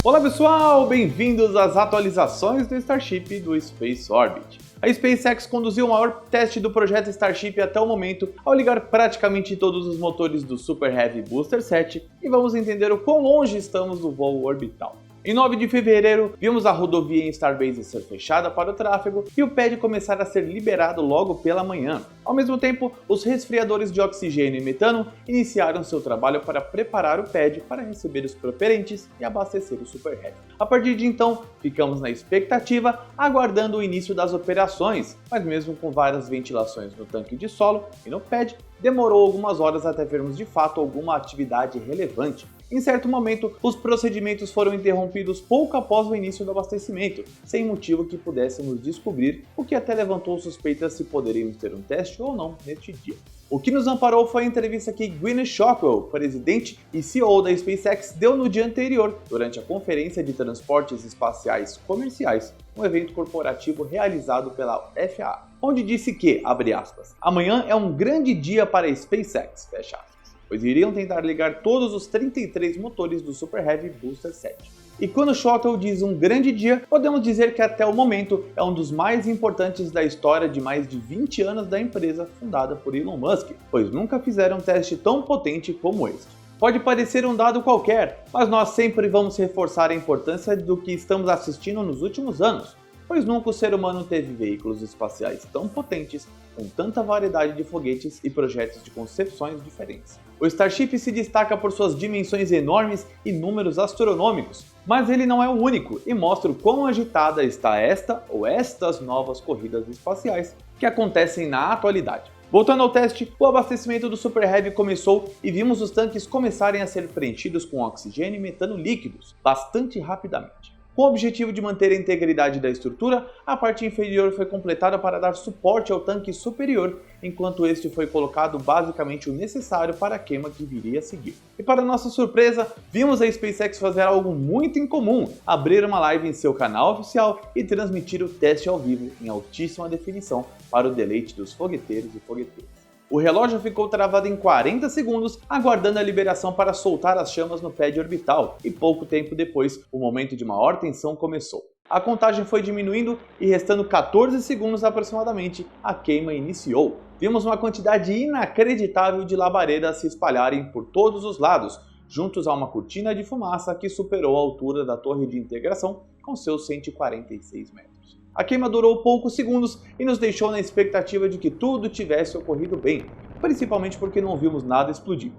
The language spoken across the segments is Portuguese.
Olá pessoal, bem-vindos às atualizações do Starship do Space Orbit. A SpaceX conduziu o maior teste do projeto Starship até o momento ao ligar praticamente todos os motores do Super Heavy Booster 7 e vamos entender o quão longe estamos do voo orbital. Em 9 de fevereiro, vimos a rodovia em Starbase ser fechada para o tráfego e o pad começar a ser liberado logo pela manhã. Ao mesmo tempo, os resfriadores de oxigênio e metano iniciaram seu trabalho para preparar o pad para receber os propelentes e abastecer o Super Heavy. A partir de então, ficamos na expectativa, aguardando o início das operações, mas mesmo com várias ventilações no tanque de solo e no pad, demorou algumas horas até vermos de fato alguma atividade relevante. Em certo momento, os procedimentos foram interrompidos pouco após o início do abastecimento, sem motivo que pudéssemos descobrir, o que até levantou suspeitas se poderíamos ter um teste ou não neste dia. O que nos amparou foi a entrevista que Gwyneth Shotwell, presidente e CEO da SpaceX, deu no dia anterior, durante a Conferência de Transportes Espaciais Comerciais, um evento corporativo realizado pela FAA, onde disse que, abre aspas, amanhã é um grande dia para a SpaceX, fecha aspas, pois iriam tentar ligar todos os 33 motores do Super Heavy Booster 7. E quando Shotwell diz um grande dia, podemos dizer que até o momento é um dos mais importantes da história de mais de 20 anos da empresa fundada por Elon Musk, pois nunca fizeram um teste tão potente como este. Pode parecer um dado qualquer, mas nós sempre vamos reforçar a importância do que estamos assistindo nos últimos anos, pois nunca o ser humano teve veículos espaciais tão potentes, com tanta variedade de foguetes e projetos de concepções diferentes. O Starship se destaca por suas dimensões enormes e números astronômicos, mas ele não é o único e mostra o quão agitada está esta ou estas novas corridas espaciais que acontecem na atualidade. Voltando ao teste, o abastecimento do Super Heavy começou e vimos os tanques começarem a ser preenchidos com oxigênio e metano líquidos, bastante rapidamente. Com o objetivo de manter a integridade da estrutura, a parte inferior foi completada para dar suporte ao tanque superior, enquanto este foi colocado basicamente o necessário para a queima que viria a seguir. E para nossa surpresa, vimos a SpaceX fazer algo muito incomum, abrir uma live em seu canal oficial e transmitir o teste ao vivo em altíssima definição para o deleite dos fogueteiros e fogueteiras. O relógio ficou travado em 40 segundos, aguardando a liberação para soltar as chamas no pad orbital, e pouco tempo depois, o momento de maior tensão começou. A contagem foi diminuindo e restando 14 segundos aproximadamente, a queima iniciou. Vimos uma quantidade inacreditável de labaredas se espalharem por todos os lados, juntos a uma cortina de fumaça que superou a altura da torre de integração com seus 146 metros. A queima durou poucos segundos e nos deixou na expectativa de que tudo tivesse ocorrido bem, principalmente porque não vimos nada explodir.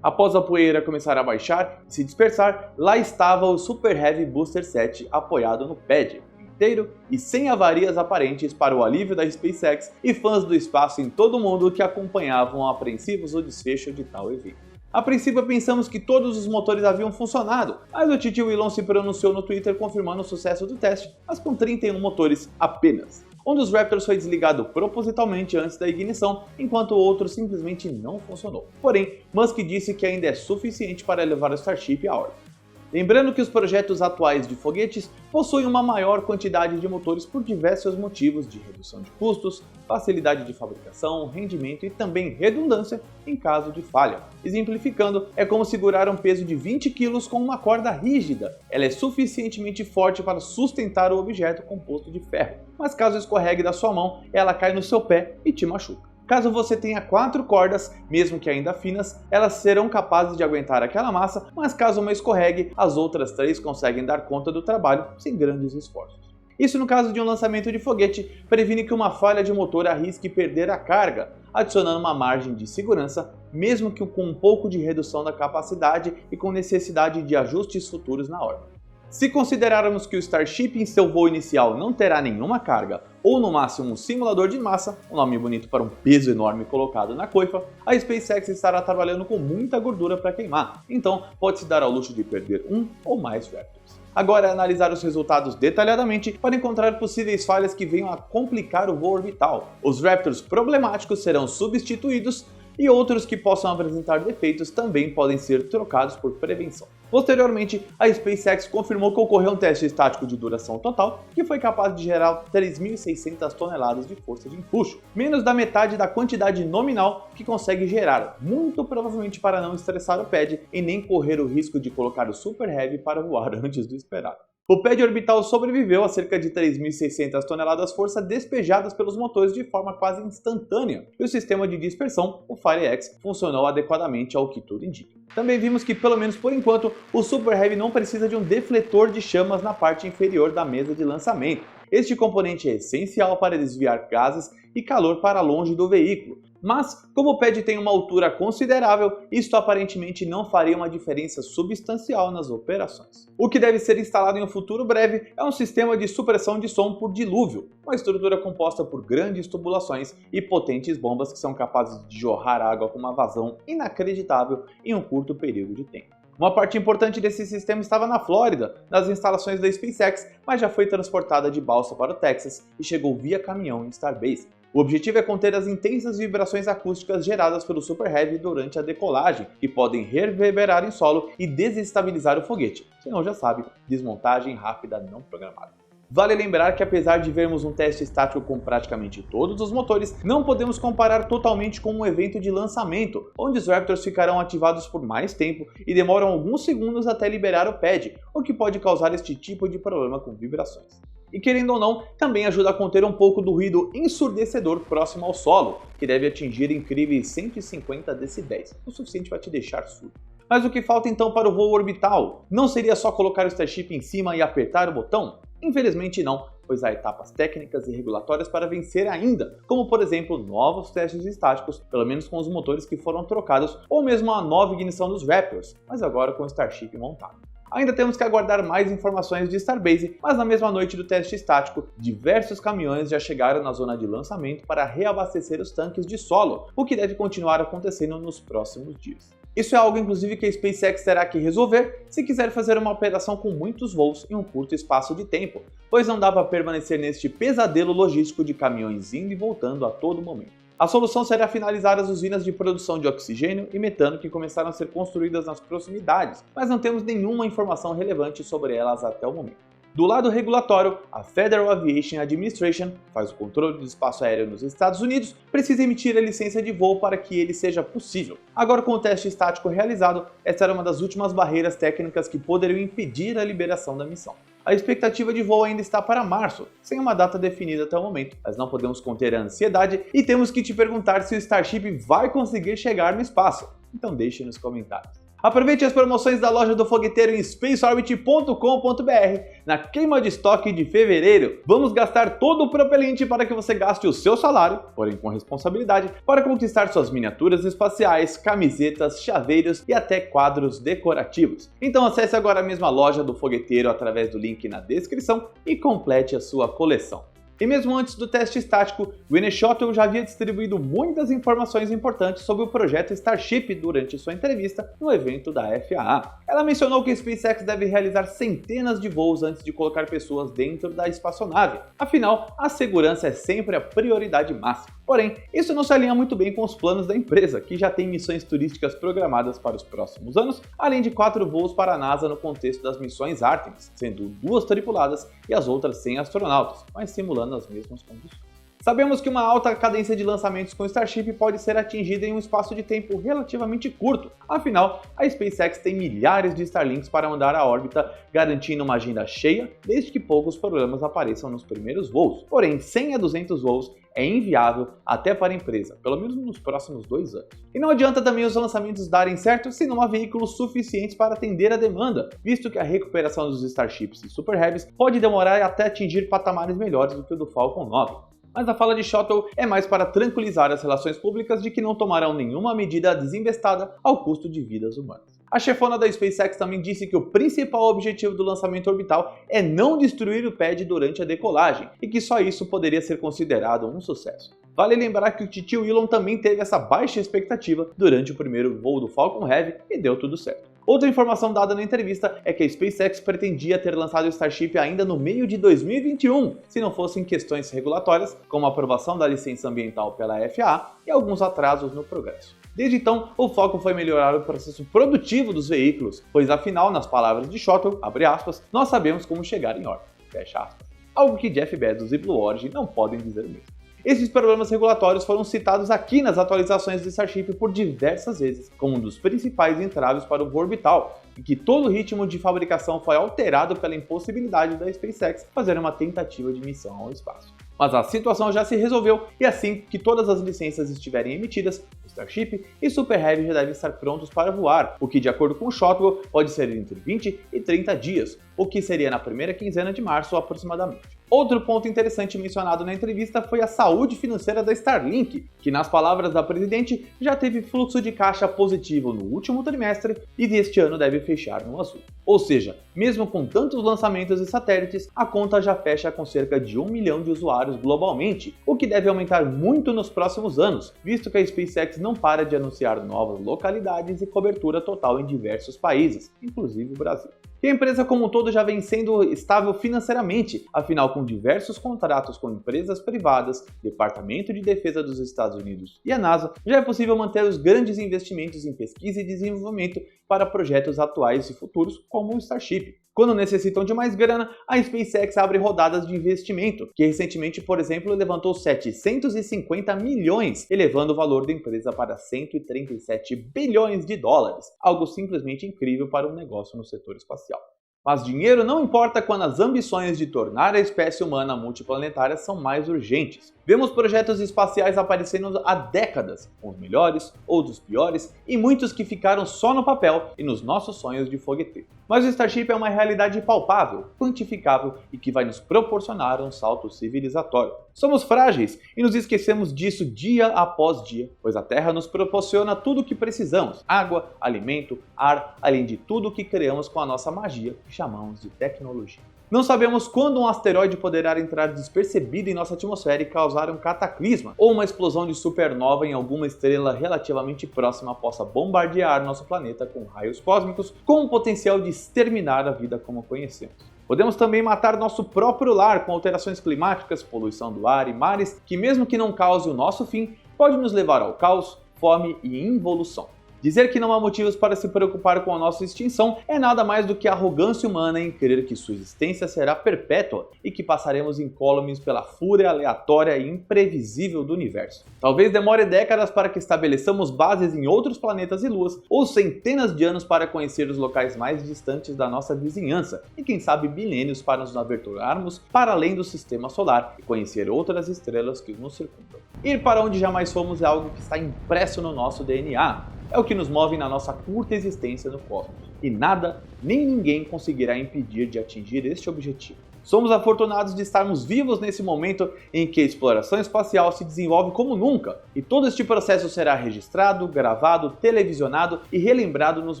Após a poeira começar a baixar e se dispersar, lá estava o Super Heavy Booster 7 apoiado no pad, inteiro e sem avarias aparentes, para o alívio da SpaceX e fãs do espaço em todo o mundo que acompanhavam apreensivos o desfecho de tal evento. A princípio pensamos que todos os motores haviam funcionado, mas o titio Elon se pronunciou no Twitter confirmando o sucesso do teste, mas com 31 motores apenas. Um dos Raptors foi desligado propositalmente antes da ignição, enquanto o outro simplesmente não funcionou. Porém, Musk disse que ainda é suficiente para levar o Starship à órbita. Lembrando que os projetos atuais de foguetes possuem uma maior quantidade de motores por diversos motivos de redução de custos, facilidade de fabricação, rendimento e também redundância em caso de falha. Exemplificando, é como segurar um peso de 20 kg com uma corda rígida. Ela é suficientemente forte para sustentar o objeto composto de ferro, mas caso escorregue da sua mão, ela cai no seu pé e te machuca. Caso você tenha 4 cordas, mesmo que ainda finas, elas serão capazes de aguentar aquela massa, mas caso uma escorregue, as outras 3 conseguem dar conta do trabalho sem grandes esforços. Isso no caso de um lançamento de foguete, previne que uma falha de motor arrisque perder a carga, adicionando uma margem de segurança, mesmo que com um pouco de redução da capacidade e com necessidade de ajustes futuros na órbita. Se considerarmos que o Starship em seu voo inicial não terá nenhuma carga, ou no máximo um simulador de massa, um nome bonito para um peso enorme colocado na coifa, a SpaceX estará trabalhando com muita gordura para queimar, então pode-se dar ao luxo de perder um ou mais Raptors. Agora é analisar os resultados detalhadamente para encontrar possíveis falhas que venham a complicar o voo orbital. Os Raptors problemáticos serão substituídos e outros que possam apresentar defeitos também podem ser trocados por prevenção. Posteriormente, a SpaceX confirmou que ocorreu um teste estático de duração total que foi capaz de gerar 3.600 toneladas de força de empuxo, menos da metade da quantidade nominal que consegue gerar, muito provavelmente para não estressar o pad e nem correr o risco de colocar o Super Heavy para voar antes do esperado. O pad orbital sobreviveu a cerca de 3.600 toneladas força despejadas pelos motores de forma quase instantânea, e o sistema de dispersão, o FireX, funcionou adequadamente ao que tudo indica. Também vimos que, pelo menos por enquanto, o Super Heavy não precisa de um defletor de chamas na parte inferior da mesa de lançamento. Este componente é essencial para desviar gases e calor para longe do veículo. Mas, como o pad tem uma altura considerável, isto aparentemente não faria uma diferença substancial nas operações. O que deve ser instalado em um futuro breve é um sistema de supressão de som por dilúvio, uma estrutura composta por grandes tubulações e potentes bombas que são capazes de jorrar água com uma vazão inacreditável em um curto período de tempo. Uma parte importante desse sistema estava na Flórida, nas instalações da SpaceX, mas já foi transportada de balsa para o Texas e chegou via caminhão em Starbase. O objetivo é conter as intensas vibrações acústicas geradas pelo Super Heavy durante a decolagem, que podem reverberar em solo e desestabilizar o foguete. Se não já sabe, desmontagem rápida não programada. Vale lembrar que apesar de vermos um teste estático com praticamente todos os motores, não podemos comparar totalmente com um evento de lançamento, onde os Raptors ficarão ativados por mais tempo e demoram alguns segundos até liberar o pad, o que pode causar este tipo de problema com vibrações. E querendo ou não, também ajuda a conter um pouco do ruído ensurdecedor próximo ao solo, que deve atingir incríveis 150 decibéis, o suficiente para te deixar surdo. Mas o que falta então para o voo orbital? Não seria só colocar o Starship em cima e apertar o botão? Infelizmente não, pois há etapas técnicas e regulatórias para vencer ainda, como por exemplo novos testes estáticos, pelo menos com os motores que foram trocados, ou mesmo a nova ignição dos Raptors, mas agora com o Starship montado. Ainda temos que aguardar mais informações de Starbase, mas na mesma noite do teste estático, diversos caminhões já chegaram na zona de lançamento para reabastecer os tanques de solo, o que deve continuar acontecendo nos próximos dias. Isso é algo inclusive que a SpaceX terá que resolver se quiser fazer uma operação com muitos voos em um curto espaço de tempo, pois não dá para permanecer neste pesadelo logístico de caminhões indo e voltando a todo momento. A solução será finalizar as usinas de produção de oxigênio e metano que começaram a ser construídas nas proximidades, mas não temos nenhuma informação relevante sobre elas até o momento. Do lado regulatório, a Federal Aviation Administration, que faz o controle do espaço aéreo nos Estados Unidos, precisa emitir a licença de voo para que ele seja possível. Agora, com o teste estático realizado, essa era uma das últimas barreiras técnicas que poderiam impedir a liberação da missão. A expectativa de voo ainda está para março, sem uma data definida até o momento, mas não podemos conter a ansiedade e temos que te perguntar se o Starship vai conseguir chegar no espaço. Então deixe nos comentários. Aproveite as promoções da loja do fogueteiro em spaceorbit.com.br na queima de estoque de fevereiro. Vamos gastar todo o propelente para que você gaste o seu salário, porém com responsabilidade, para conquistar suas miniaturas espaciais, camisetas, chaveiros e até quadros decorativos. Então acesse agora mesmo a loja do fogueteiro através do link na descrição e complete a sua coleção. E mesmo antes do teste estático, Gwyneth Shotwell já havia distribuído muitas informações importantes sobre o projeto Starship durante sua entrevista no evento da FAA. Ela mencionou que a SpaceX deve realizar centenas de voos antes de colocar pessoas dentro da espaçonave. Afinal, a segurança é sempre a prioridade máxima. Porém, isso não se alinha muito bem com os planos da empresa, que já tem missões turísticas programadas para os próximos anos, além de 4 voos para a NASA no contexto das missões Artemis, sendo 2 tripuladas e as outras sem astronautas, mas simulando as mesmas condições. Sabemos que uma alta cadência de lançamentos com Starship pode ser atingida em um espaço de tempo relativamente curto. Afinal, a SpaceX tem milhares de Starlinks para mandar à órbita, garantindo uma agenda cheia, desde que poucos problemas apareçam nos primeiros voos. Porém, 100 a 200 voos é inviável até para a empresa, pelo menos nos próximos 2 anos. E não adianta também os lançamentos darem certo se não há veículos suficientes para atender a demanda, visto que a recuperação dos Starships e Super Heavies pode demorar até atingir patamares melhores do que o do Falcon 9. Mas a fala de Shotwell é mais para tranquilizar as relações públicas de que não tomarão nenhuma medida desinvestada ao custo de vidas humanas. A chefona da SpaceX também disse que o principal objetivo do lançamento orbital é não destruir o pad durante a decolagem e que só isso poderia ser considerado um sucesso. Vale lembrar que o titio Elon também teve essa baixa expectativa durante o primeiro voo do Falcon Heavy e deu tudo certo. Outra informação dada na entrevista é que a SpaceX pretendia ter lançado o Starship ainda no meio de 2021, se não fossem questões regulatórias, como a aprovação da licença ambiental pela FAA e alguns atrasos no progresso. Desde então, o foco foi melhorar o processo produtivo dos veículos, pois afinal, nas palavras de Shotwell, abre aspas, nós sabemos como chegar em órbita, fecha aspas. Algo que Jeff Bezos e Blue Origin não podem dizer o mesmo. Esses problemas regulatórios foram citados aqui nas atualizações do Starship por diversas vezes, como um dos principais entraves para o voo orbital, em que todo o ritmo de fabricação foi alterado pela impossibilidade da SpaceX fazer uma tentativa de missão ao espaço. Mas a situação já se resolveu e assim que todas as licenças estiverem emitidas, o Starship e Super Heavy já devem estar prontos para voar, o que de acordo com Shotwell pode ser entre 20 e 30 dias, o que seria na primeira quinzena de março aproximadamente. Outro ponto interessante mencionado na entrevista foi a saúde financeira da Starlink, que nas palavras da presidente já teve fluxo de caixa positivo no último trimestre e deste ano deve fechar no azul. Ou seja, mesmo com tantos lançamentos de satélites, a conta já fecha com cerca de 1 milhão de usuários globalmente, o que deve aumentar muito nos próximos anos, visto que a SpaceX não para de anunciar novas localidades e cobertura total em diversos países, inclusive o Brasil. E a empresa como um todo já vem sendo estável financeiramente, afinal com diversos contratos com empresas privadas, Departamento de Defesa dos Estados Unidos e a NASA, já é possível manter os grandes investimentos em pesquisa e desenvolvimento para projetos atuais e futuros como o Starship. Quando necessitam de mais grana, a SpaceX abre rodadas de investimento, que recentemente, por exemplo, levantou 750 milhões, elevando o valor da empresa para 137 bilhões de dólares, algo simplesmente incrível para um negócio no setor espacial. Mas dinheiro não importa quando as ambições de tornar a espécie humana multiplanetária são mais urgentes. Vemos projetos espaciais aparecendo há décadas, uns melhores, outros piores e muitos que ficaram só no papel e nos nossos sonhos de fogueteiro. Mas o Starship é uma realidade palpável, quantificável e que vai nos proporcionar um salto civilizatório. Somos frágeis e nos esquecemos disso dia após dia, pois a Terra nos proporciona tudo o que precisamos: água, alimento, ar, além de tudo o que criamos com a nossa magia, que chamamos de tecnologia. Não sabemos quando um asteroide poderá entrar despercebido em nossa atmosfera e causar um cataclisma, ou uma explosão de supernova em alguma estrela relativamente próxima possa bombardear nosso planeta com raios cósmicos, com o potencial de exterminar a vida como conhecemos. Podemos também matar nosso próprio lar com alterações climáticas, poluição do ar e mares, que mesmo que não cause o nosso fim, pode nos levar ao caos, fome e involução. Dizer que não há motivos para se preocupar com a nossa extinção é nada mais do que a arrogância humana em crer que sua existência será perpétua e que passaremos incólumes pela fúria aleatória e imprevisível do universo. Talvez demore décadas para que estabeleçamos bases em outros planetas e luas, ou centenas de anos para conhecer os locais mais distantes da nossa vizinhança, e quem sabe milênios para nos aventurarmos para além do sistema solar e conhecer outras estrelas que nos circundam. Ir para onde jamais fomos é algo que está impresso no nosso DNA. É o que nos move na nossa curta existência no cosmos, e nada nem ninguém conseguirá impedir de atingir este objetivo. Somos afortunados de estarmos vivos nesse momento em que a exploração espacial se desenvolve como nunca, e todo este processo será registrado, gravado, televisionado e relembrado nos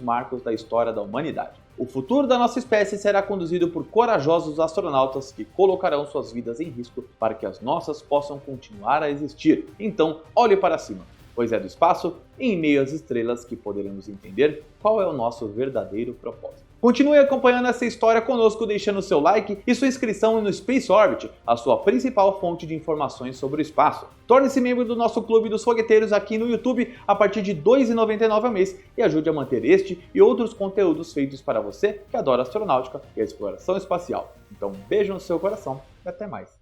marcos da história da humanidade. O futuro da nossa espécie será conduzido por corajosos astronautas que colocarão suas vidas em risco para que as nossas possam continuar a existir. Então, olhe para cima, pois é do espaço e em meio às estrelas que poderemos entender qual é o nosso verdadeiro propósito. Continue acompanhando essa história conosco, deixando seu like e sua inscrição no Space Orbit, a sua principal fonte de informações sobre o espaço. Torne-se membro do nosso Clube dos Fogueteiros aqui no YouTube a partir de R$ 2,99 ao mês e ajude a manter este e outros conteúdos feitos para você que adora astronáutica e a exploração espacial. Então, um beijo no seu coração e até mais.